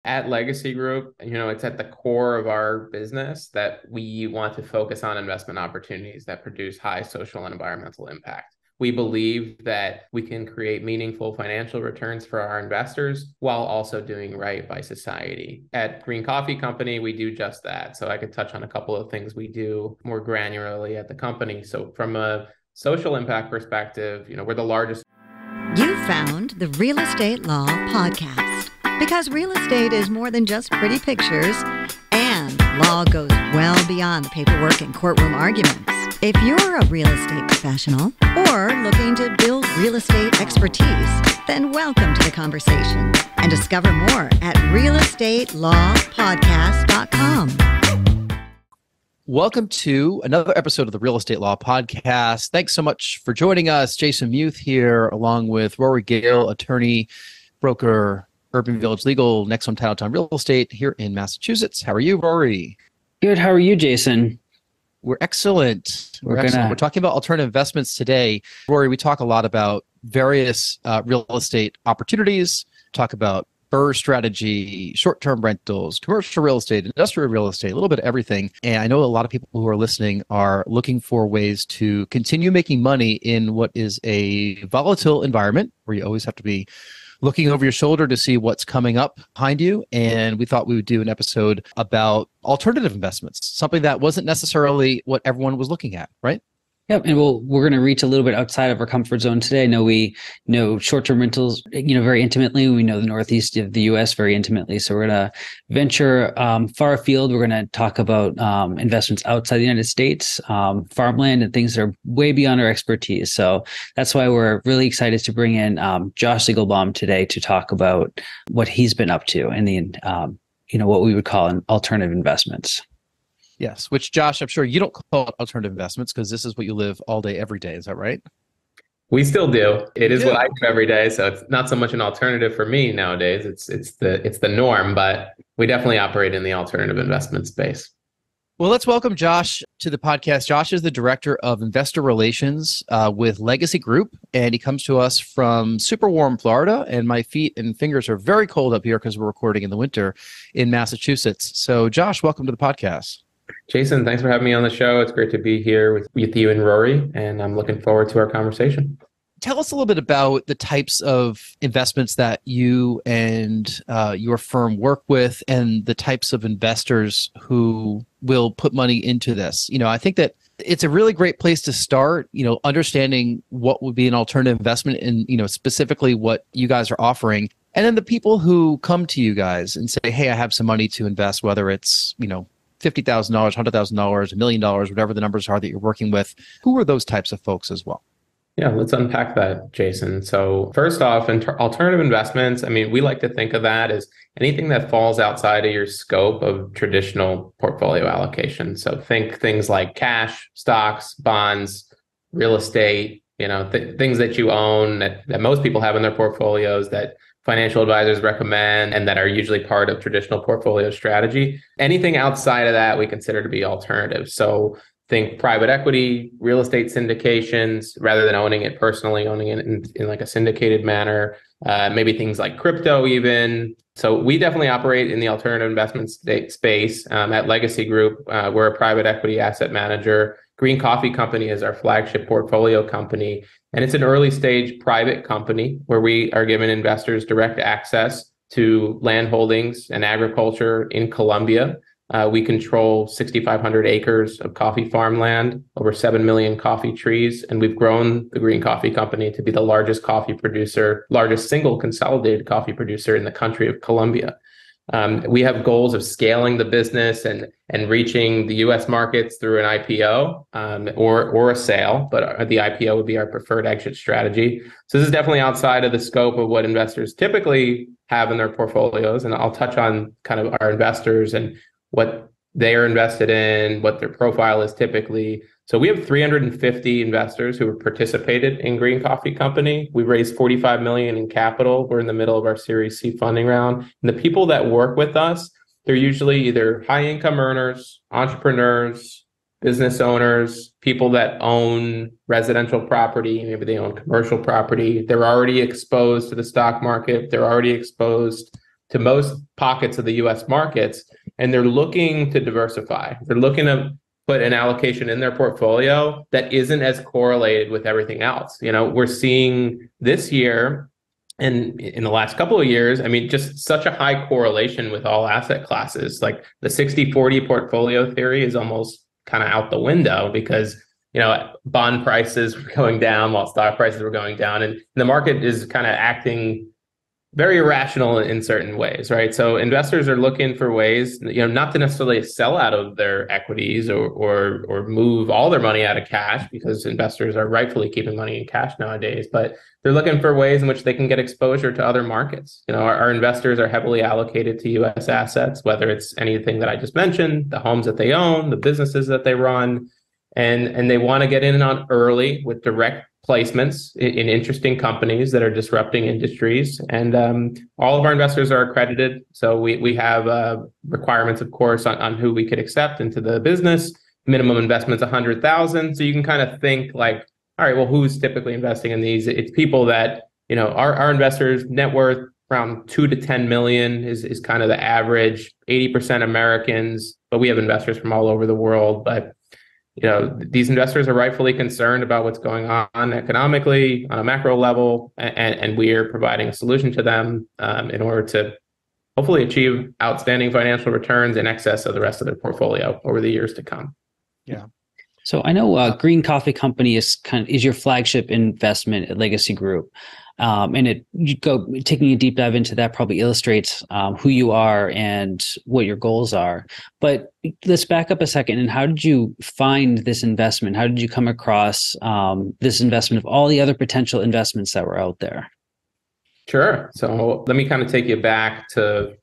At Legacy Group, it's at the core of our business that we want to focus on investment opportunities that produce high social and environmental impact. We believe that we can create meaningful financial returns for our investors while also doing right by society. At Green Coffee Company, we do just that. So I could touch on a couple of things we do more granularly at the company. So from a social impact perspective, we're the largest. You found the Real Estate Law Podcast because real estate is more than just pretty pictures, and law goes well beyond the paperwork and courtroom arguments. If you're a real estate professional or looking to build real estate expertise, then welcome to the conversation and discover more at realestatelawpodcast.com. Welcome to another episode of the Real Estate Law Podcast. Thanks so much for joining us. Jason Muth here, along with Rory Gale, attorney, broker, Urban Village Legal, Next Home Title Time Real Estate here in Massachusetts. How are you, Rory? Good. How are you, Jason? We're excellent. We're talking about alternative investments today. Rory, we talk a lot about various real estate opportunities, talk about BRRRR strategy, short-term rentals, commercial real estate, industrial real estate, a little bit of everything. And I know a lot of people who are listening are looking for ways to continue making money in what is a volatile environment where you always have to be looking over your shoulder to see what's coming up behind you. And we thought we would do an episode about alternative investments, something that wasn't necessarily what everyone was looking at, right? Yep. And we're going to reach a little bit outside of our comfort zone today. I know we know short-term rentals, very intimately. We know the Northeast of the U.S. very intimately. So we're going to venture far afield. We're going to talk about investments outside the United States, farmland, and things that are way beyond our expertise. So that's why we're really excited to bring in Josh Ziegelbaum today to talk about what he's been up to in the, what we would call alternative investments. Yes, which, Josh, I'm sure you don't call it alternative investments because this is what you live all day, every day. Is that right? We still do. It is what I do every day. So it's not so much an alternative for me nowadays. It's the norm, but we definitely operate in the alternative investment space. Well, let's welcome Josh to the podcast. Josh is the Director of Investor Relations with Legacy Group, and he comes to us from super warm Florida, and my feet and fingers are very cold up here because we're recording in the winter in Massachusetts. So, Josh, welcome to the podcast. Jason, thanks for having me on the show. It's great to be here with you and Rory, and I'm looking forward to our conversation. Tell us a little bit about the types of investments that you and your firm work with and the types of investors who will put money into this. I think that it's a really great place to start, understanding what would be an alternative investment and, specifically what you guys are offering. And then the people who come to you guys and say, hey, I have some money to invest, whether it's, $50,000, $100,000, $1 million, whatever the numbers are that you're working with. Who are those types of folks as well? Yeah, let's unpack that, Jason. So first off, in alternative investments, we like to think of that as anything that falls outside of your scope of traditional portfolio allocation. So think things like cash, stocks, bonds, real estate, things that you own that most people have in their portfolios that financial advisors recommend and that are usually part of traditional portfolio strategy. Anything outside of that we consider to be alternative. So think private equity, real estate syndications, rather than owning it personally, owning it in like a syndicated manner, maybe things like crypto even. So we definitely operate in the alternative investment space. At Legacy Group, we're a private equity asset manager. Green Coffee Company is our flagship portfolio company. And it's an early stage private company where we are giving investors direct access to land holdings and agriculture in Colombia. We control 6,500 acres of coffee farmland, over 7 million coffee trees, and we've grown the Green Coffee Company to be the largest single consolidated coffee producer in the country of Colombia. We have goals of scaling the business and reaching the U.S. markets through an IPO or a sale, but the IPO would be our preferred exit strategy. So this is definitely outside of the scope of what investors typically have in their portfolios, and I'll touch on kind of our investors and what they are invested in, what their profile is typically. So we have 350 investors who have participated in Green Coffee Company. We've raised $45 million in capital. We're in the middle of our Series C funding round. And the people that work with us, they're usually either high income earners, entrepreneurs, business owners, people that own residential property, maybe they own commercial property. They're already exposed to the stock market. They're already exposed to most pockets of the US markets, and they're looking to diversify. They're looking to put an allocation in their portfolio that isn't as correlated with everything else. We're seeing this year and in the last couple of years, I mean, just such a high correlation with all asset classes. Like the 60-40 portfolio theory is almost kind of out the window because, bond prices were going down while stock prices were going down. And the market is kind of acting very irrational in certain ways, right? So investors are looking for ways, not to necessarily sell out of their equities or move all their money out of cash, because investors are rightfully keeping money in cash nowadays, but they're looking for ways in which they can get exposure to other markets. Our investors are heavily allocated to US assets, whether it's anything that I just mentioned, the homes that they own, the businesses that they run, and they want to get in on early with direct placements in interesting companies that are disrupting industries. And all of our investors are accredited. So we have requirements, of course, on who we could accept into the business. Minimum investment's 100,000. So you can kind of think like, all right, well, who's typically investing in these? It's people that, our investors' net worth around 2 to 10 million is kind of the average, 80% Americans, but we have investors from all over the world. But these investors are rightfully concerned about what's going on economically on a macro level, and we are providing a solution to them in order to hopefully achieve outstanding financial returns in excess of the rest of their portfolio over the years to come. Yeah. So I know Green Coffee Company is your flagship investment at Legacy Group. And taking a deep dive into that probably illustrates who you are and what your goals are. But let's back up a second. And how did you find this investment? How did you come across this investment of all the other potential investments that were out there? Sure. So let me kind of take you back to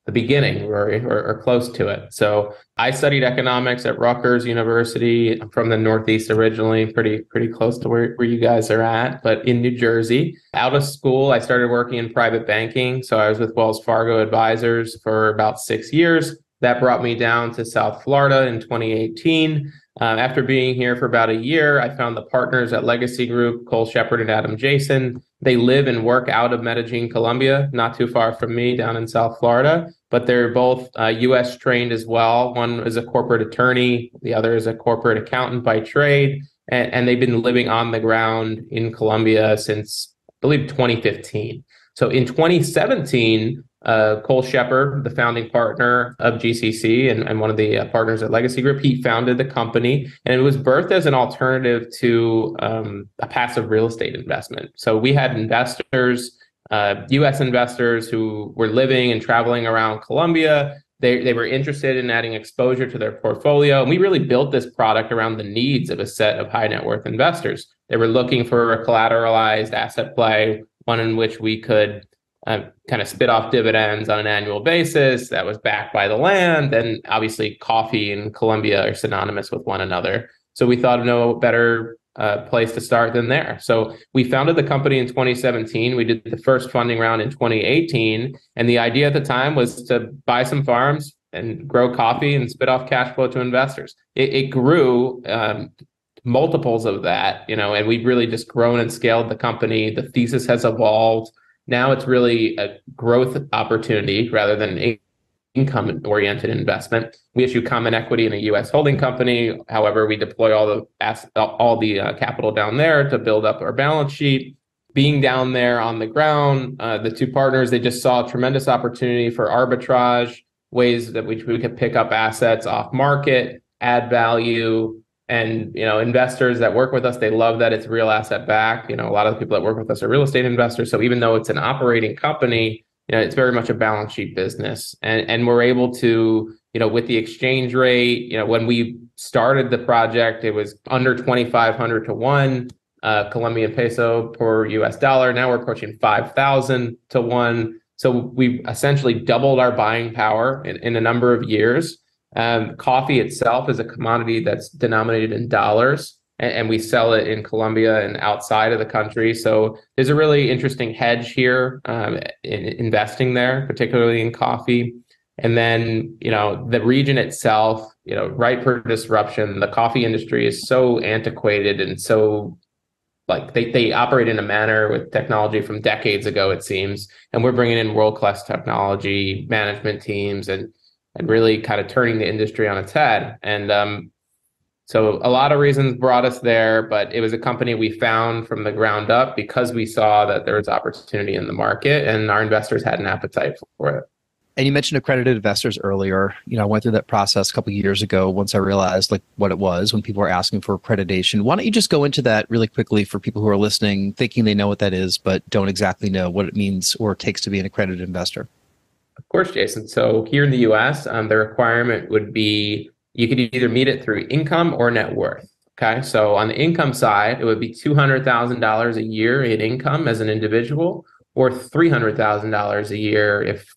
the beginning, or close to it. So I studied economics at Rutgers University. I'm from the Northeast originally, pretty close to where you guys are at, but in New Jersey. Out of school, I started working in private banking. So I was with Wells Fargo Advisors for about 6 years. That brought me down to South Florida in 2018. After being here for about a year, I found the partners at Legacy Group, Cole Shepard and Adam Jason. They live and work out of Medellin, Colombia, not too far from me down in South Florida, but they're both US trained as well. One is a corporate attorney, the other is a corporate accountant by trade, and they've been living on the ground in Colombia since, I believe, 2015. So in 2017, Cole Shepard, the founding partner of GCC and one of the partners at Legacy Group, he founded the company, and it was birthed as an alternative to a passive real estate investment. So we had investors, US investors who were living and traveling around Colombia. They were interested in adding exposure to their portfolio. And we really built this product around the needs of a set of high net worth investors. They were looking for a collateralized asset play, one in which we could kind of spit off dividends on an annual basis that was backed by the land. And obviously coffee and Colombia are synonymous with one another. So we thought of no better place to start than there. So we founded the company in 2017. We did the first funding round in 2018. And the idea at the time was to buy some farms and grow coffee and spit off cash flow to investors. It grew multiples of that, and we've really just grown and scaled the company. The thesis has evolved. Now it's really a growth opportunity rather than an income-oriented investment. We issue common equity in a U.S. holding company. However, we deploy all the capital down there to build up our balance sheet. Being down there on the ground, the two partners, they just saw a tremendous opportunity for arbitrage, ways that we could pick up assets off market, add value. And, investors that work with us, they love that it's real asset backed. A lot of the people that work with us are real estate investors. So even though it's an operating company, it's very much a balance sheet business. And we're able to, with the exchange rate, when we started the project, it was under 2,500 to 1 Colombian peso per US dollar. Now we're approaching 5,000 to 1. So we've essentially doubled our buying power in a number of years. Coffee itself is a commodity that's denominated in dollars, and we sell it in Colombia and outside of the country. So there's a really interesting hedge here in investing there, particularly in coffee. And then, the region itself, ripe for disruption. The coffee industry is so antiquated and so like they operate in a manner with technology from decades ago, it seems, and we're bringing in world-class technology management teams and really kind of turning the industry on its head. And so a lot of reasons brought us there, but it was a company we found from the ground up because we saw that there was opportunity in the market and our investors had an appetite for it. And you mentioned accredited investors earlier. I went through that process a couple of years ago once I realized like what it was when people were asking for accreditation. Why don't you just go into that really quickly for people who are listening, thinking they know what that is, but don't exactly know what it means or takes to be an accredited investor? Of course, Jason. So here in the US, the requirement would be you could either meet it through income or net worth. Okay. So on the income side, it would be $200,000 a year in income as an individual or $300,000 a year if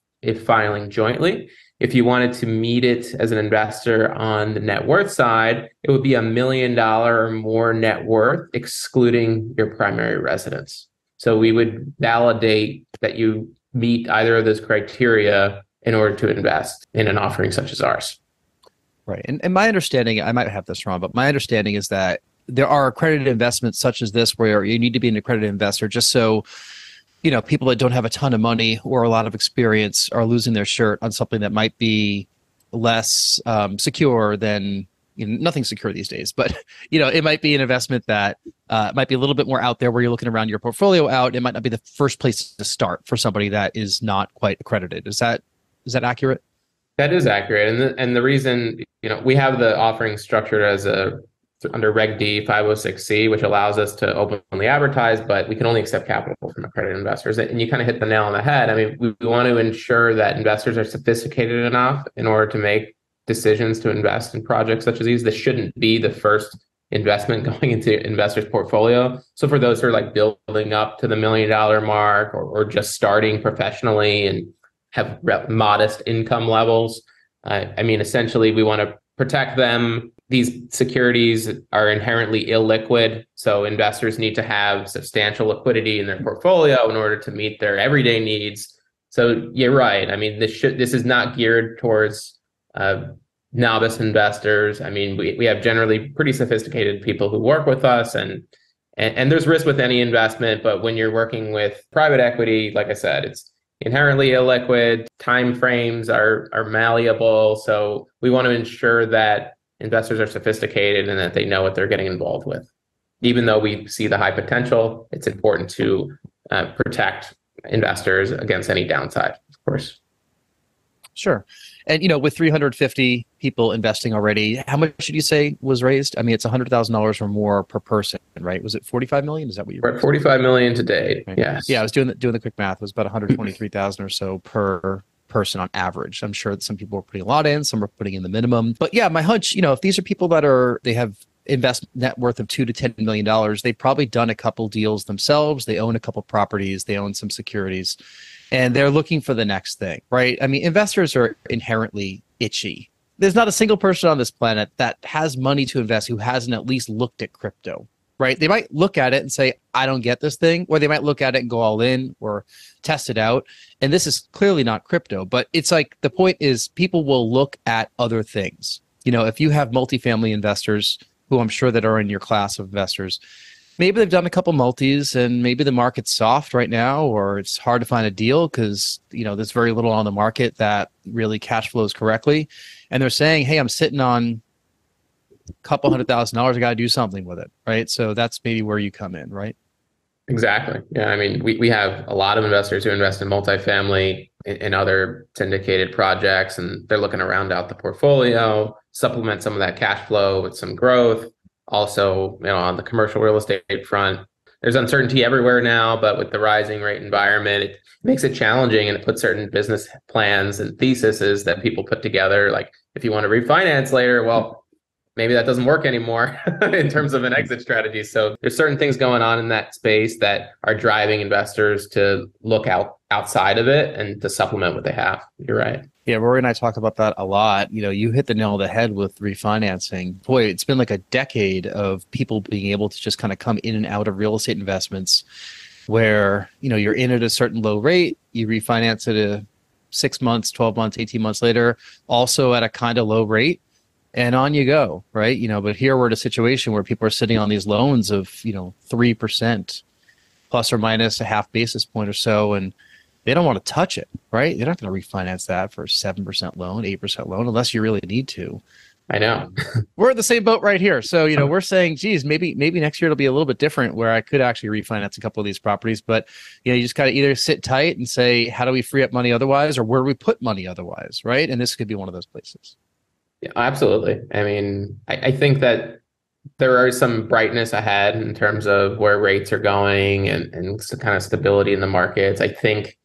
filing jointly. If you wanted to meet it as an investor on the net worth side, it would be $1 million or more net worth, excluding your primary residence. So we would validate that you meet either of those criteria in order to invest in an offering such as ours. Right. And my understanding, I might have this wrong, but my understanding is that there are accredited investments such as this where you need to be an accredited investor just so, people that don't have a ton of money or a lot of experience are losing their shirt on something that might be less secure than, nothing's secure these days, but, it might be an investment that might be a little bit more out there where you're looking around your portfolio out. It might not be the first place to start for somebody that is not quite accredited. Is that accurate? That is accurate. And the reason, we have the offering structured as under Reg D 506C, which allows us to openly advertise, but we can only accept capital from accredited investors. And you kind of hit the nail on the head. I mean, we want to ensure that investors are sophisticated enough in order to make decisions to invest in projects such as these. This shouldn't be the first investment going into investors' portfolio. So for those who are like building up to the $1 million mark or just starting professionally and have modest income levels. Essentially, we want to protect them. These securities are inherently illiquid, so investors need to have substantial liquidity in their portfolio in order to meet their everyday needs. So you're right. This is not geared towards novice investors. We have generally pretty sophisticated people who work with us, and there's risk with any investment. But when you're working with private equity, like I said, it's inherently illiquid, time frames are malleable. So we want to ensure that investors are sophisticated and that they know what they're getting involved with. Even though we see the high potential, it's important to protect investors against any downside, of course. Sure. And, with 350 people investing already, how much did you say was raised? It's $100,000 or more per person, right? Was it 45 million? Is that what you We're at 45 million to date. Right. Yes. Yeah, I was doing the quick math. It was about 123,000 or so per person on average. I'm sure that some people are putting a lot in, some are putting in the minimum. But yeah, my hunch, if these are people that they have invest net worth of $2 to $10 million, they've probably done a couple deals themselves. They own a couple properties. They own some securities. And they're looking for the next thing, right? Investors are inherently itchy. There's not a single person on this planet that has money to invest who hasn't at least looked at crypto, right? They might look at it and say, I don't get this thing, or they might look at it and go all in or test it out. And this is clearly not crypto, but it's like the point is people will look at other things. If you have multifamily investors who I'm sure that are in your class of investors, maybe they've done a couple multis and maybe the market's soft right now, or it's hard to find a deal because, there's very little on the market that really cash flows correctly. And they're saying, hey, I'm sitting on a couple $100,000. I got to do something with it. Right. So that's maybe where you come in, right? Exactly. Yeah. We have a lot of investors who invest in multifamily and other syndicated projects, and they're looking to round out the portfolio, supplement some of that cash flow with some growth. Also, on the commercial real estate front, there's uncertainty everywhere now, but with the rising rate environment, it makes it challenging and it puts certain business plans and theses that people put together. Like if you want to refinance later, well, maybe that doesn't work anymore in terms of an exit strategy. So there's certain things going on in that space that are driving investors to look outside of it and to supplement what they have. You're right. Yeah, Rory and I talk about that a lot. You hit the nail on the head with refinancing. Boy, it's been like a decade of people being able to just kind of come in and out of real estate investments where, you're in at a certain low rate, you refinance it 6 months, 12 months, 18 months later, also at a kind of low rate. and on you go, right? But here we're in a situation where people are sitting on these loans of, 3% plus or minus a half basis point or so, and they don't want to touch it, right? They're not going to refinance that for a 7% loan, 8% loan, unless you really need to. I know. We're in the same boat right here. So, we're saying, geez, maybe next year it'll be a little bit different where I could actually refinance a couple of these properties. But, you just got to either sit tight and say, how do we free up money otherwise, or where do we put money otherwise, right? And this could be one of those places. Yeah, absolutely. I mean, I think that there are some brightness ahead in terms of where rates are going and kind of stability in the markets. I think,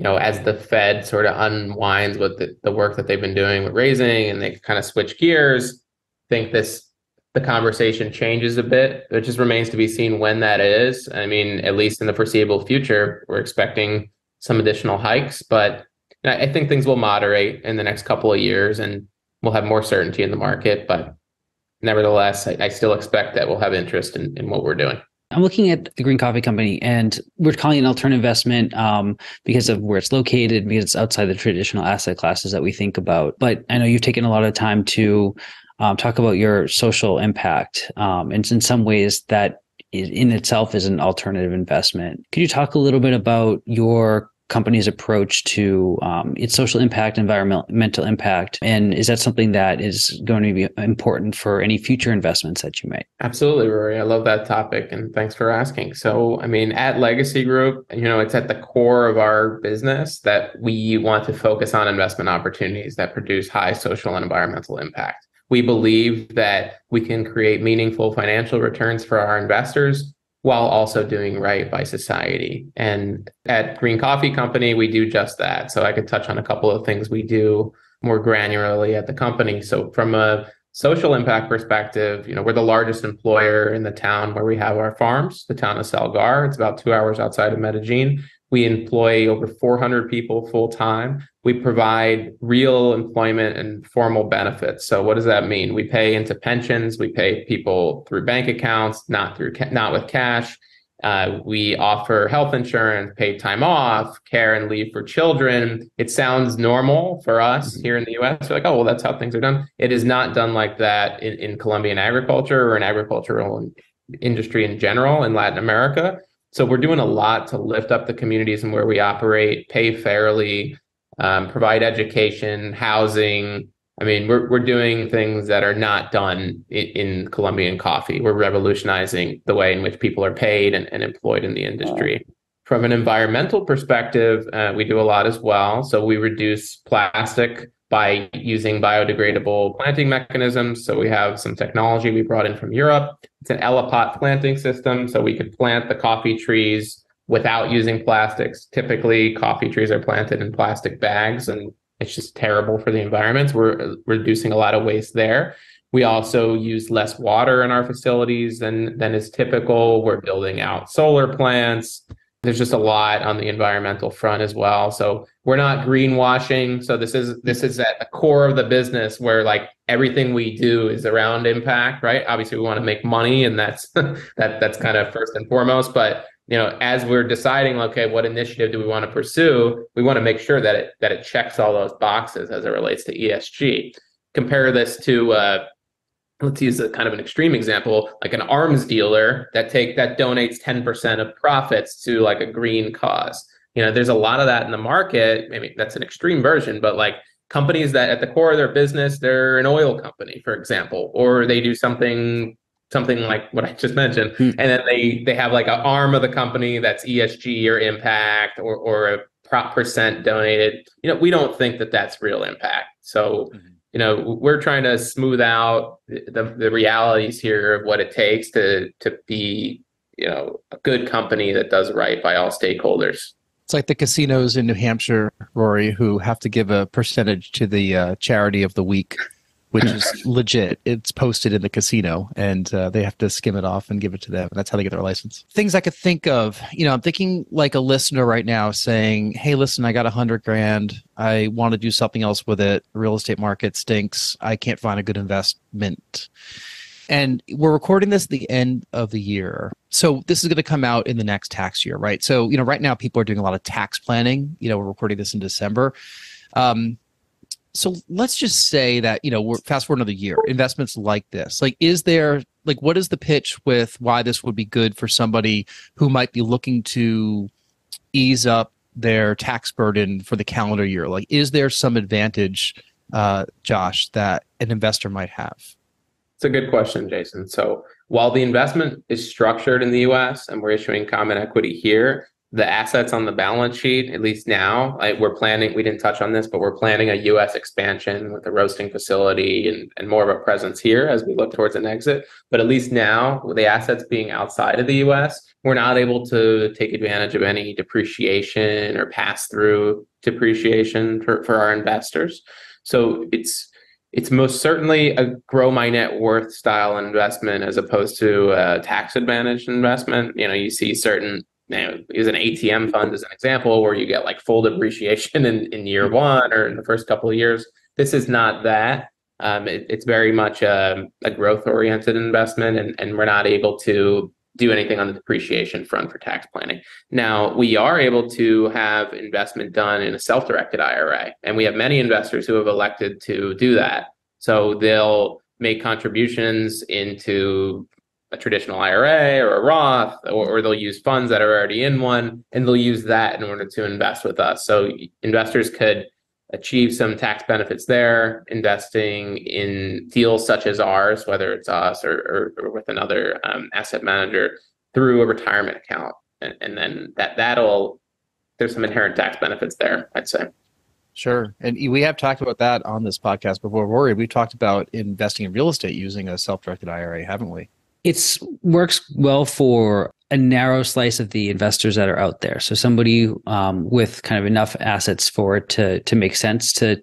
as the Fed sort of unwinds with the work that they've been doing with raising and they kind of switch gears, I think the conversation changes a bit. It just remains to be seen when that is. I mean, at least in the foreseeable future, we're expecting some additional hikes, but I think things will moderate in the next couple of years and we'll have more certainty in the market. But nevertheless, I still expect that we'll have interest in what we're doing. I'm looking at the Green Coffee Company, and we're calling it an alternative investment because of where it's located, because it's outside the traditional asset classes that we think about. But I know you've taken a lot of time to talk about your social impact, and in some ways that in itself is an alternative investment. Could you talk a little bit about your company's approach to its social impact, environmental impact, and is that something that is going to be important for any future investments that you make? Absolutely, Rory. I love that topic, and thanks for asking. So, I mean, at Legacy Group, it's at the core of our business that we want to focus on investment opportunities that produce high social and environmental impact. We believe that we can create meaningful financial returns for our investors while also doing right by society. And at Green Coffee Company, we do just that. So I could touch on a couple of things we do more granularly at the company. So from a social impact perspective, we're the largest employer in the town where we have our farms, the town of Salgar. It's about 2 hours outside of Medellin. We employ over 400 people full time. We provide real employment and formal benefits. So what does that mean? We pay into pensions. We pay people through bank accounts, not with cash. We offer health insurance, paid time off, care and leave for children. It sounds normal for us here in the US. We're like, oh, well, that's how things are done. It is not done like that in Colombian agriculture or in agricultural industry in general in Latin America. So we're doing a lot to lift up the communities and where we operate, pay fairly, provide education, housing. I mean, we're doing things that are not done in Colombian coffee. We're revolutionizing the way in which people are paid and employed in the industry. From an environmental perspective, we do a lot as well. So we reduce plastic by using biodegradable planting mechanisms. So we have some technology we brought in from Europe. It's an Elipot planting system. So we could plant the coffee trees without using plastics. Typically, coffee trees are planted in plastic bags, and it's just terrible for the environment. We're reducing a lot of waste there. We also use less water in our facilities than is typical. We're building out solar plants. There's just a lot on the environmental front as well. So we're not greenwashing. So this is at the core of the business where like everything we do is around impact, right? Obviously we want to make money, and that's that's kind of first and foremost. But as we're deciding, okay, what initiative do we want to pursue? We want to make sure that it checks all those boxes as it relates to ESG. Compare this to let's use a kind of an extreme example, like an arms dealer that donates 10% of profits to like a green cause. There's a lot of that in the market. Maybe that's an extreme version, but like companies that at the core of their business, they're an oil company, for example, or they do something like what I just mentioned. And then they have like an arm of the company that's ESG or impact or a percent donated. We don't think that that's real impact. So we're trying to smooth out the realities here of what it takes to be, a good company that does right by all stakeholders. It's like the casinos in New Hampshire, Rory, who have to give a percentage to the charity of the week, which is legit. It's posted in the casino, and they have to skim it off and give it to them. And that's how they get their license. Things I could think of, I'm thinking like a listener right now saying, hey, listen, I got $100,000. I want to do something else with it. The real estate market stinks. I can't find a good investment. And we're recording this at the end of the year. So this is going to come out in the next tax year, right? So, right now people are doing a lot of tax planning. We're recording this in December. So let's just say that, we're fast forward another year, investments like this. What is the pitch with why this would be good for somebody who might be looking to ease up their tax burden for the calendar year? Like, is there some advantage, Josh, that an investor might have? It's a good question, Jason. So while the investment is structured in the US and we're issuing common equity here, the assets on the balance sheet, at least now, we're planning, we didn't touch on this, but we're planning a US expansion with a roasting facility and more of a presence here as we look towards an exit. But at least now, with the assets being outside of the US, we're not able to take advantage of any depreciation or pass through depreciation for our investors. So it's most certainly a grow my net worth style investment as opposed to a tax advantaged investment. You see certain, use an ATM fund as an example where you get like full depreciation in year one or in the first couple of years. This is not that. It's very much a growth oriented investment, and we're not able to do anything on the depreciation front for tax planning. Now, we are able to have investment done in a self-directed IRA, and we have many investors who have elected to do that. So they'll make contributions into a traditional IRA or a Roth, or they'll use funds that are already in one, and they'll use that in order to invest with us. So investors could achieve some tax benefits there, investing in deals such as ours, whether it's us or with another asset manager through a retirement account. And then there's some inherent tax benefits there, I'd say. Sure. And we have talked about that on this podcast before. Rory, we've talked about investing in real estate using a self-directed IRA, haven't we? It works well for a narrow slice of the investors that are out there. So somebody with kind of enough assets for it to make sense to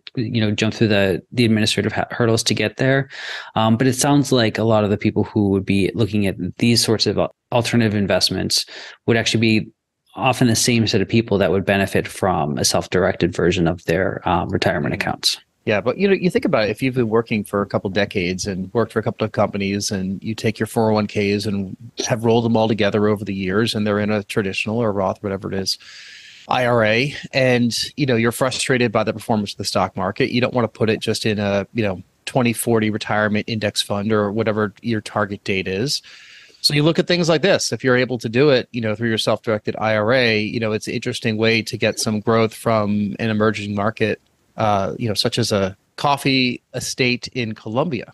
jump through the administrative hurdles to get there. But it sounds like a lot of the people who would be looking at these sorts of alternative investments would actually be often the same set of people that would benefit from a self-directed version of their retirement accounts. Yeah, but you think about it, if you've been working for a couple decades and worked for a couple of companies, and you take your 401ks and have rolled them all together over the years, and they're in a traditional or Roth, whatever it is, IRA, and you're frustrated by the performance of the stock market. You don't want to put it just in a 2040 retirement index fund or whatever your target date is. So you look at things like this. If you're able to do it, through your self-directed IRA, it's an interesting way to get some growth from an emerging market, such as a coffee estate in Colombia.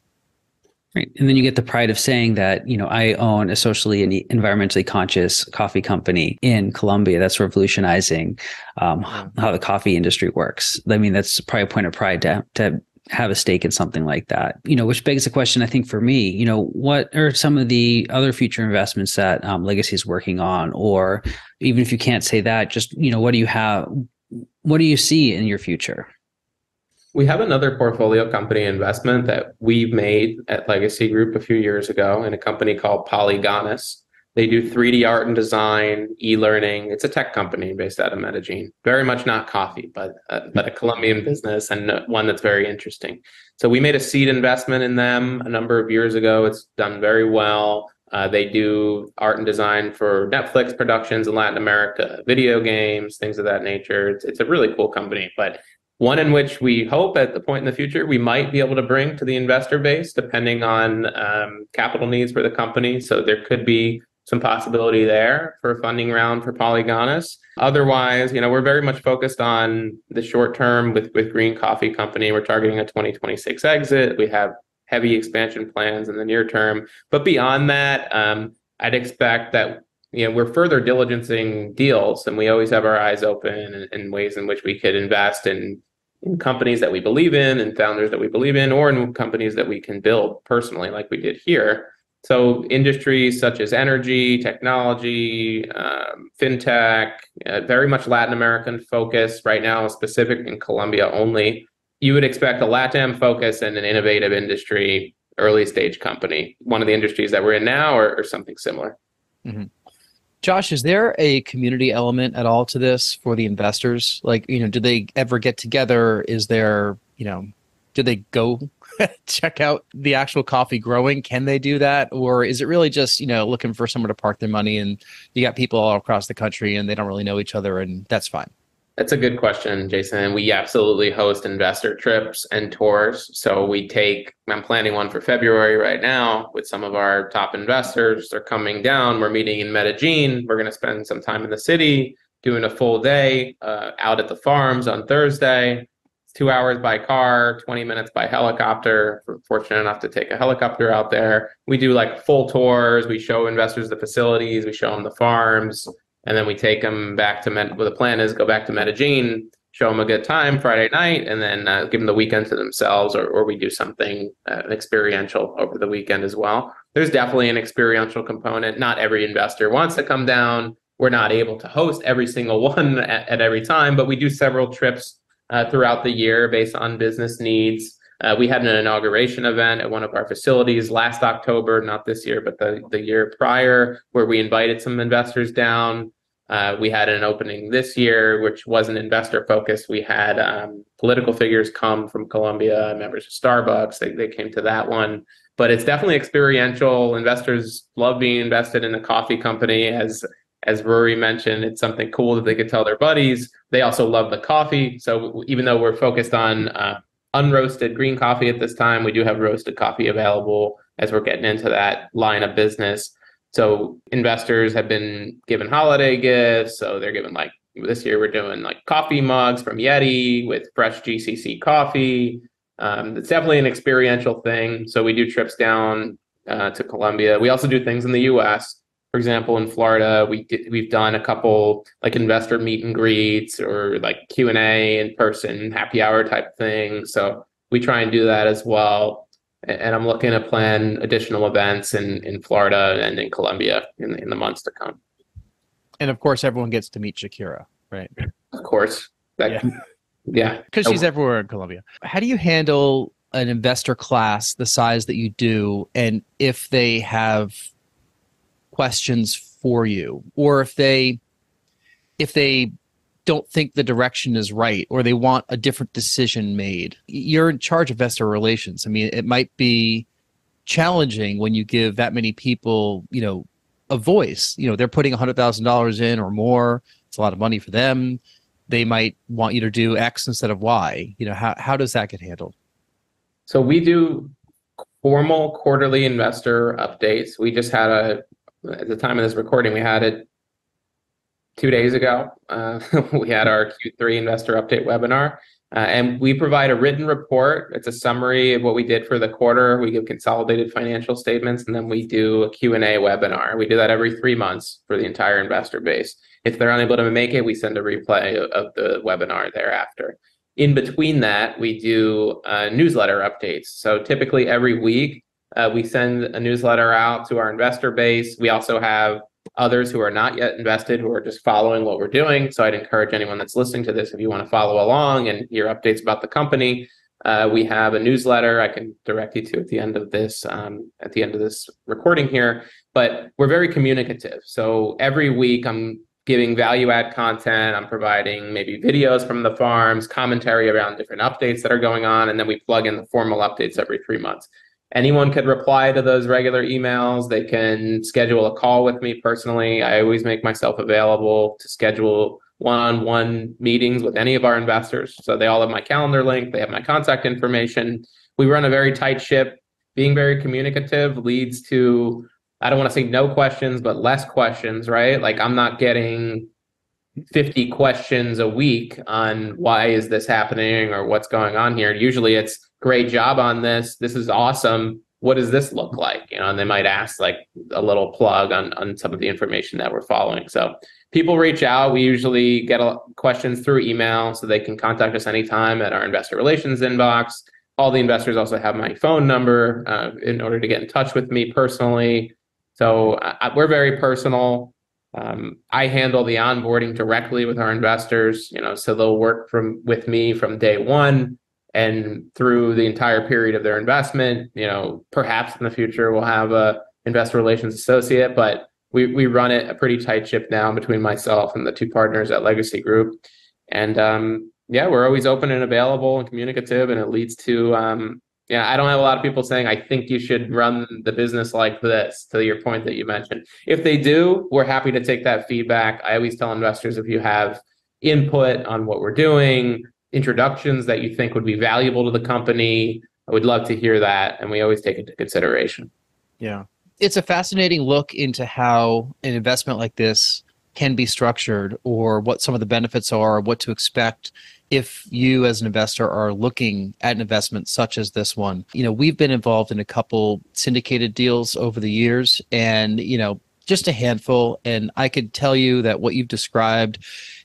Right. And then you get the pride of saying that, I own a socially and environmentally conscious coffee company in Colombia that's revolutionizing how the coffee industry works. I mean, that's probably a point of pride to have a stake in something like that, which begs the question, I think, for me, what are some of the other future investments that Legacy is working on? Or even if you can't say that, just, what do you see in your future? We have another portfolio company investment that we made at Legacy Group a few years ago in a company called Polygonus. They do 3D art and design, e-learning. It's a tech company based out of Medellin. Very much not coffee, but a Colombian business, and one that's very interesting. So we made a seed investment in them a number of years ago. It's done very well. They do art and design for Netflix productions in Latin America, video games, things of that nature. It's a really cool company, but one in which we hope at the point in the future we might be able to bring to the investor base, depending on capital needs for the company. So there could be some possibility there for a funding round for Polygonus. Otherwise, we're very much focused on the short term with Green Coffee Company. We're targeting a 2026 exit. We have heavy expansion plans in the near term. But beyond that, I'd expect that we're further diligencing deals, and we always have our eyes open in ways in which we could invest in companies that we believe in and founders that we believe in, or in companies that we can build personally like we did here. So industries such as energy, technology, fintech, very much Latin American focus right now, specific in Colombia only. You would expect a LATAM focus and an innovative industry, early stage company, one of the industries that we're in now or something similar. Mm-hmm. Josh, is there a community element at all to this for the investors? Like, do they ever get together? Is there, do they go check out the actual coffee growing? Can they do that? Or is it really just, looking for somewhere to park their money, and you got people all across the country and they don't really know each other, and that's fine? That's a good question, Jason. We absolutely host investor trips and tours. So I'm planning one for February right now with some of our top investors. They're coming down. We're meeting in Medellin. We're going to spend some time in the city, doing a full day out at the farms on Thursday. It's 2 hours by car, 20 minutes by helicopter. We're fortunate enough to take a helicopter out there. We do like full tours. We show investors the facilities. We show them the farms. And then we take them back to well, the plan is go back to Medellin, show them a good time Friday night, and then give them the weekend to themselves, or we do something experiential over the weekend as well. There's definitely an experiential component. Not every investor wants to come down. We're not able to host every single one at every time, but we do several trips throughout the year based on business needs. We had an inauguration event at one of our facilities last October, not this year, but the year prior, where we invited some investors down. We had an opening this year, which wasn't investor focused. We had political figures come from Colombia, members of Starbucks. They came to that one. But it's definitely experiential. Investors love being invested in a coffee company. As Rory mentioned, it's something cool that they could tell their buddies. They also love the coffee. So even though we're focused on unroasted green coffee at this time, we do have roasted coffee available as we're getting into that line of business. So investors have been given holiday gifts. So they're given, like, this year we're doing like coffee mugs from Yeti with fresh GCC coffee. It's definitely an experiential thing. So we do trips down to Colombia. We also do things in the US. For example, in Florida, we've done a couple like investor meet and greets or like Q&A in person, happy hour type thing. So we try and do that as well. And I'm looking to plan additional events in Florida and in Colombia in the months to come. And of course, everyone gets to meet Shakira, right? Of course. Yeah. Because she's everywhere in Colombia. How do you handle an investor class the size that you do, and if they have questions for you, or if they don't think the direction is right, or they want a different decision made? You're in charge of investor relations. I mean, it might be challenging when you give that many people, a voice. They're putting $100,000 in or more. It's a lot of money for them. They might want you to do X instead of Y. How does that get handled? So we do formal quarterly investor updates. We just had at the time of this recording, we had it 2 days ago. We had our Q3 investor update webinar, and we provide a written report. It's a summary of what we did for the quarter. We give consolidated financial statements, and then we do a Q&A webinar. We do that every 3 months for the entire investor base. If they're unable to make it, we send a replay of the webinar thereafter. In between that, we do newsletter updates. So typically every week, we send a newsletter out to our investor base. We also have others who are not yet invested, who are just following what we're doing. So I'd encourage anyone that's listening to this, if you want to follow along and hear updates about the company, we have a newsletter I can direct you to at the end of this recording here. But we're very communicative. So every week I'm giving value add content. I'm providing maybe videos from the farms, commentary around different updates that are going on, and then we plug in the formal updates every 3 months. Anyone could reply to those regular emails. They can schedule a call with me personally. I always make myself available to schedule one-on-one meetings with any of our investors. So they all have my calendar link. They have my contact information. We run a very tight ship. Being very communicative leads to, I don't want to say no questions, but less questions, right? Like, I'm not getting 50 questions a week on why is this happening or what's going on here. Usually it's great job on this. This is awesome. What does this look like? And they might ask like a little plug on some of the information that we're following. So people reach out. We usually get questions through email, so they can contact us anytime at our investor relations inbox. All the investors also have my phone number in order to get in touch with me personally. So we're very personal. I handle the onboarding directly with our investors, so they'll work with me from day one and through the entire period of their investment. Perhaps in the future we'll have a investor relations associate, but we run it a pretty tight ship now between myself and the two partners at Legacy Group. And we're always open and available and communicative, and it leads to I don't have a lot of people saying, I think you should run the business like this, to your point that you mentioned. If they do, we're happy to take that feedback. I always tell investors, if you have input on what we're doing, introductions that you think would be valuable to the company. I would love to hear that. And we always take it into consideration. Yeah. It's a fascinating look into how an investment like this can be structured, or what some of the benefits are, what to expect if you as an investor are looking at an investment such as this one. We've been involved in a couple syndicated deals over the years, and, just a handful. And I could tell you that what you've described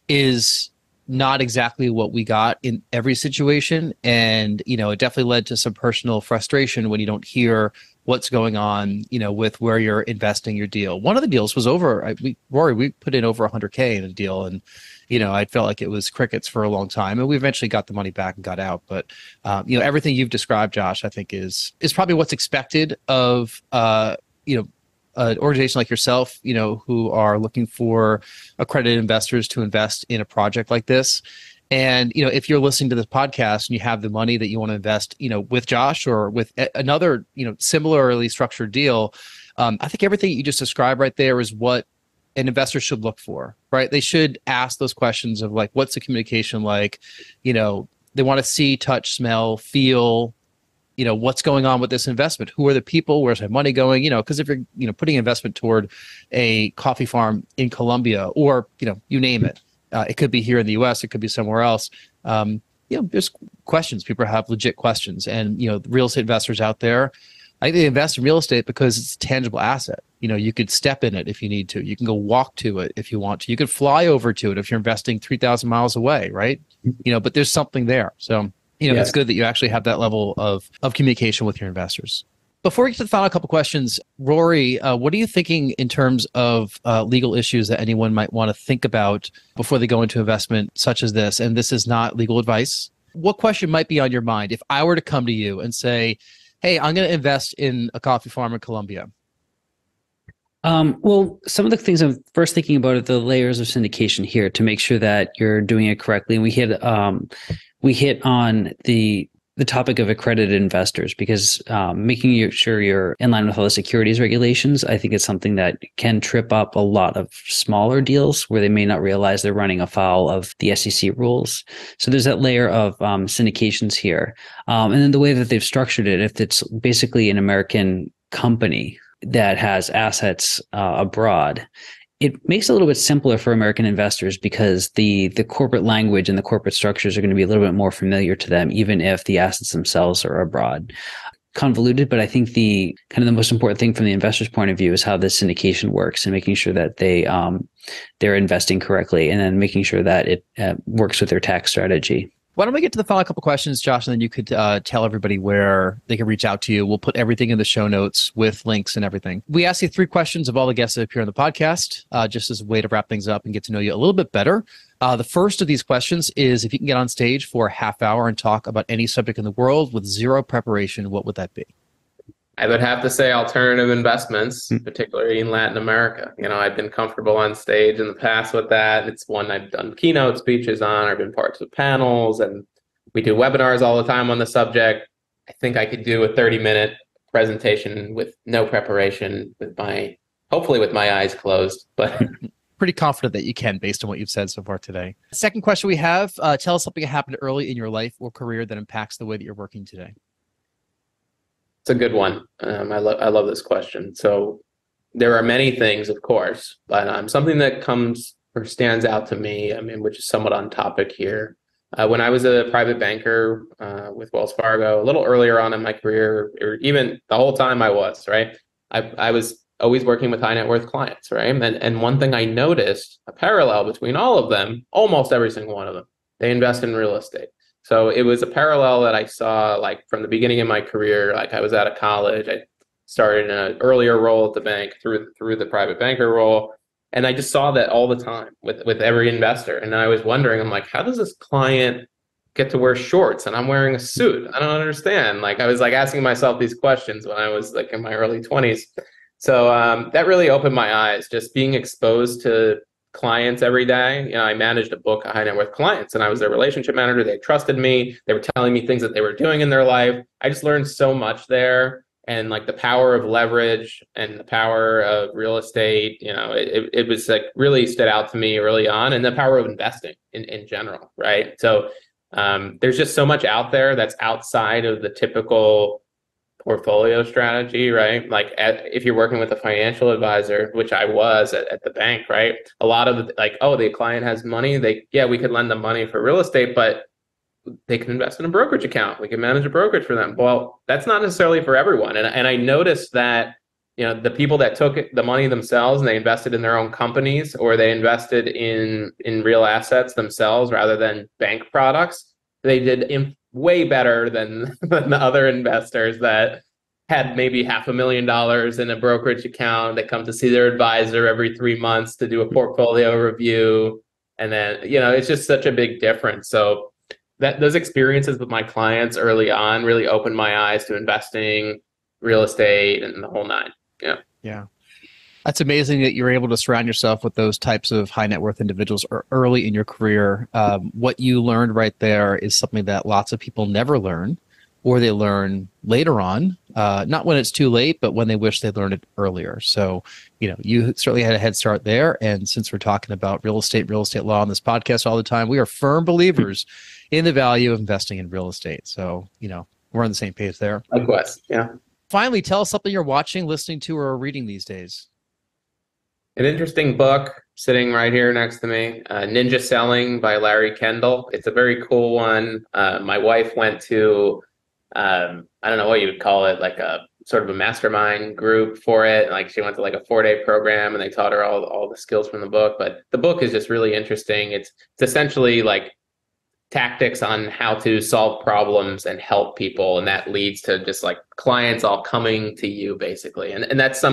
is not exactly what we got in every situation. And, it definitely led to some personal frustration when you don't hear what's going on, with where you're investing your deal. One of the deals was Rory, we put in over 100K in a deal, and, I felt like it was crickets for a long time, and we eventually got the money back and got out. But, everything you've described, Josh, I think is probably what's expected of, an organization like yourself, who are looking for accredited investors to invest in a project like this. And, if you're listening to this podcast and you have the money that you want to invest, with Josh or with another, similarly structured deal, I think everything you just described right there is what an investor should look for, right? They should ask those questions of like, what's the communication like? They want to see, touch, smell, feel, what's going on with this investment? Who are the people? Where's my money going? Because if you're, putting an investment toward a coffee farm in Colombia, or, you name it, it could be here in the US, it could be somewhere else. There's questions. People have legit questions. And, real estate investors out there, I think they invest in real estate because it's a tangible asset. You could step in it if you need to. You can go walk to it if you want to. You could fly over to it if you're investing 3,000 miles away, right? But there's something there. So, It's good that you actually have that level of communication with your investors. Before we get to the final couple questions, Rory, what are you thinking in terms of legal issues that anyone might want to think about before they go into investment such as this? And this is not legal advice. What question might be on your mind if I were to come to you and say, hey, I'm going to invest in a coffee farm in Colombia? Well, some of the things I'm first thinking about are the layers of syndication here to make sure that you're doing it correctly. And we hit on the topic of accredited investors, because making sure you're in line with all the securities regulations, I think it's something that can trip up a lot of smaller deals where they may not realize they're running afoul of the SEC rules. So there's that layer of syndications here. And then the way that they've structured it, if it's basically an American company that has assets abroad, it makes it a little bit simpler for American investors, because the corporate language and the corporate structures are going to be a little bit more familiar to them, even if the assets themselves are abroad. Convoluted, but I think the most important thing from the investor's point of view is how this syndication works, and making sure that they're investing correctly, and then making sure that it works with their tax strategy. Why don't we get to the final couple questions, Josh, and then you could tell everybody where they can reach out to you. We'll put everything in the show notes with links and everything. We asked you 3 questions of all the guests that appear on the podcast, just as a way to wrap things up and get to know you a little bit better. The first of these questions is, if you can get on stage for a half hour and talk about any subject in the world with zero preparation, what would that be? I would have to say alternative investments, particularly in Latin America. I've been comfortable on stage in the past with that. It's one I've done keynote speeches on. I've been parts of panels, and we do webinars all the time on the subject. I think I could do a 30-minute presentation with no preparation, hopefully with my eyes closed. But pretty confident that you can, based on what you've said so far today. Second question we have, tell us something that happened early in your life or career that impacts the way that you're working today. It's a good one. I love this question. So there are many things, of course, but something that comes or stands out to me, which is somewhat on topic here. When I was a private banker with Wells Fargo, a little earlier on in my career, or even the whole time I was, right? I was always working with high net worth clients, right? And one thing I noticed, a parallel between all of them, almost every single one of them, they invest in real estate. So it was a parallel that I saw, like, from the beginning of my career. Like, I was out of college, I started in an earlier role at the bank through the private banker role, and I just saw that all the time with every investor. And I was wondering, I'm like, how does this client get to wear shorts and I'm wearing a suit? I don't understand. Like, I was like asking myself these questions when I was like in my early 20s. So that really opened my eyes, just being exposed to clients every day. I managed a book of high net worth clients, and I was their relationship manager. They trusted me. They were telling me things that they were doing in their life. I just learned so much there. and like the power of leverage and the power of real estate, it was like really stood out to me early on, and the power of investing in general, right? So there's just so much out there that's outside of the typical portfolio strategy, right? Like if you're working with a financial advisor, which I was at the bank, right? A lot of the client has money. We could lend them money for real estate, but they can invest in a brokerage account. We can manage a brokerage for them. Well, that's not necessarily for everyone. And I noticed that, the people that took the money themselves and they invested in their own companies, or they invested in real assets themselves rather than bank products, they did way better than the other investors that had maybe $500,000 in a brokerage account. They come to see their advisor every 3 months to do a portfolio review. And then, it's just such a big difference. So those experiences with my clients early on really opened my eyes to investing, real estate, and the whole nine. Yeah. That's amazing that you're able to surround yourself with those types of high net worth individuals early in your career. What you learned right there is something that lots of people never learn, or they learn later on, not when it's too late, but when they wish they learned it earlier. So, you certainly had a head start there. And since we're talking about real estate law on this podcast all the time, we are firm believers in the value of investing in real estate. So, we're on the same page there. Likewise. Yeah. Finally, tell us something you're watching, listening to, or reading these days. An interesting book sitting right here next to me, Ninja Selling by Larry Kendall. It's a very cool one. My wife went to, I don't know what you would call it, like a sort of a mastermind group for it. Like she went to like a 4-day program and they taught her all the skills from the book. But the book is just really interesting. It's essentially like tactics on how to solve problems and help people. And that leads to just like clients all coming to you basically. And that's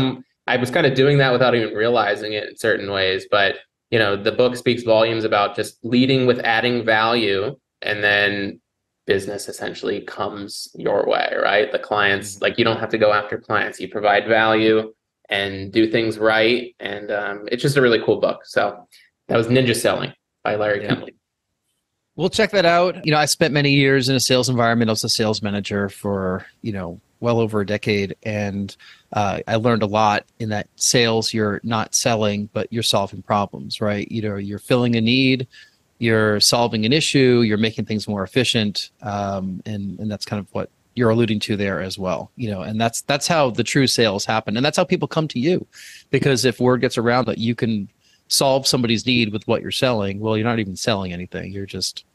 I was kind of doing that without even realizing it in certain ways. But, the book speaks volumes about just leading with adding value, and then business essentially comes your way, right? The clients, like you don't have to go after clients. You provide value and do things right. And it's just a really cool book. So that was Ninja Selling by Larry Kendall. We'll check that out. I spent many years in a sales environment. I was a sales manager for, well over a decade. And I learned a lot in that sales. You're not selling, but you're solving problems, right? You're filling a need, you're solving an issue, you're making things more efficient. And that's kind of what you're alluding to there as well. And that's how the true sales happen. And that's how people come to you, because if word gets around that you can solve somebody's need with what you're selling, well, you're not even selling anything. You're just,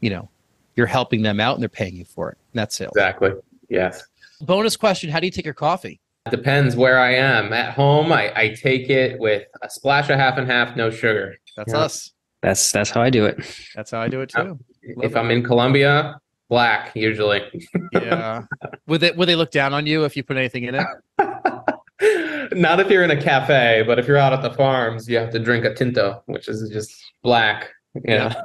you're helping them out and they're paying you for it. And that's sales. Exactly. Yes. Bonus question. How do you take your coffee? It depends where I am. At home, I take it with a splash of half and half, no sugar. That's us. That's how I do it. That's how I do it too. If I'm in Colombia, black usually. Yeah. Would they look down on you if you put anything in it? Not if you're in a cafe, but if you're out at the farms, you have to drink a tinto, which is just black. Yeah.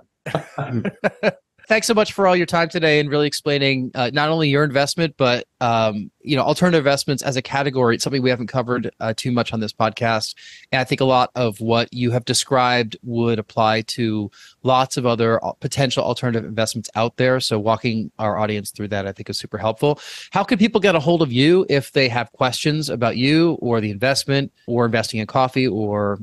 Thanks so much for all your time today and really explaining not only your investment, but alternative investments as a category. It's something we haven't covered too much on this podcast. And I think a lot of what you have described would apply to lots of other potential alternative investments out there. So walking our audience through that, I think, is super helpful. How can people get a hold of you if they have questions about you or the investment or investing in coffee or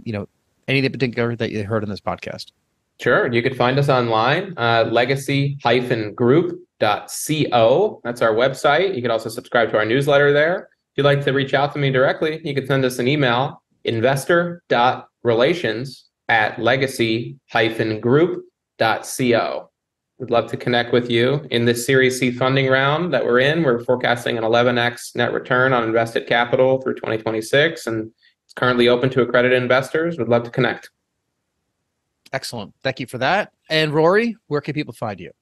anything particular that you heard on this podcast? Sure. You could find us online, legacy-group.co. That's our website. You can also subscribe to our newsletter there. If you'd like to reach out to me directly, you can send us an email, investor.relations@legacy-group.co. We'd love to connect with you. In this Series C funding round that we're in, we're forecasting an 11x net return on invested capital through 2026, and it's currently open to accredited investors. We'd love to connect. Excellent. Thank you for that. And Rory, where can people find you?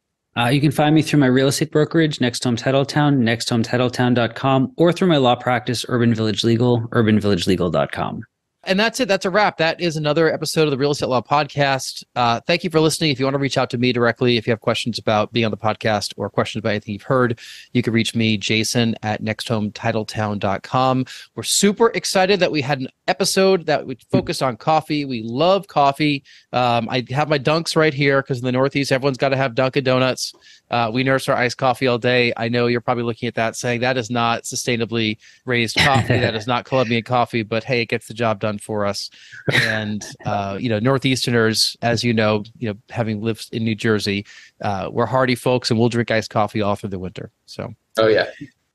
You can find me through my real estate brokerage, Next Home Titletown, nexthometitletown.com, or through my law practice, Urban Village Legal, urbanvillagelegal.com. And that's it. That's a wrap. That is another episode of the Real Estate Law Podcast. Thank you for listening. If you want to reach out to me directly, if you have questions about being on the podcast or questions about anything you've heard, you can reach me, Jason, at nexthometitletown.com. We're super excited that we had an episode that we focused on coffee. We love coffee. I have my Dunks right here because in the Northeast, everyone's got to have Dunkin' Donuts. We nurse our iced coffee all day. I know you're probably looking at that saying that is not sustainably raised coffee. That is not Colombian coffee, but hey, it gets the job done for us. And, Northeasterners, as you know, having lived in New Jersey, we're hardy folks and we'll drink iced coffee all through the winter. So, oh yeah.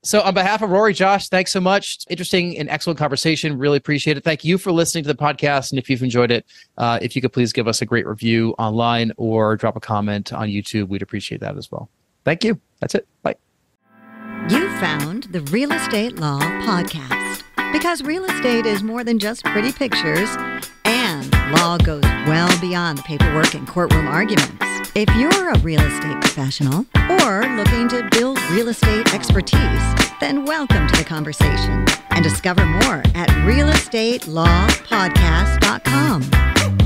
So on behalf of Rory, Josh, thanks so much. Interesting and excellent conversation. Really appreciate it. Thank you for listening to the podcast. And if you've enjoyed it, if you could please give us a great review online or drop a comment on YouTube, we'd appreciate that as well. Thank you. That's it. Bye. You found the Real Estate Law Podcast because real estate is more than just pretty pictures and law goes well beyond the paperwork and courtroom arguments. If you're a real estate professional or looking to build real estate expertise, then welcome to the conversation and discover more at realestatelawpodcast.com.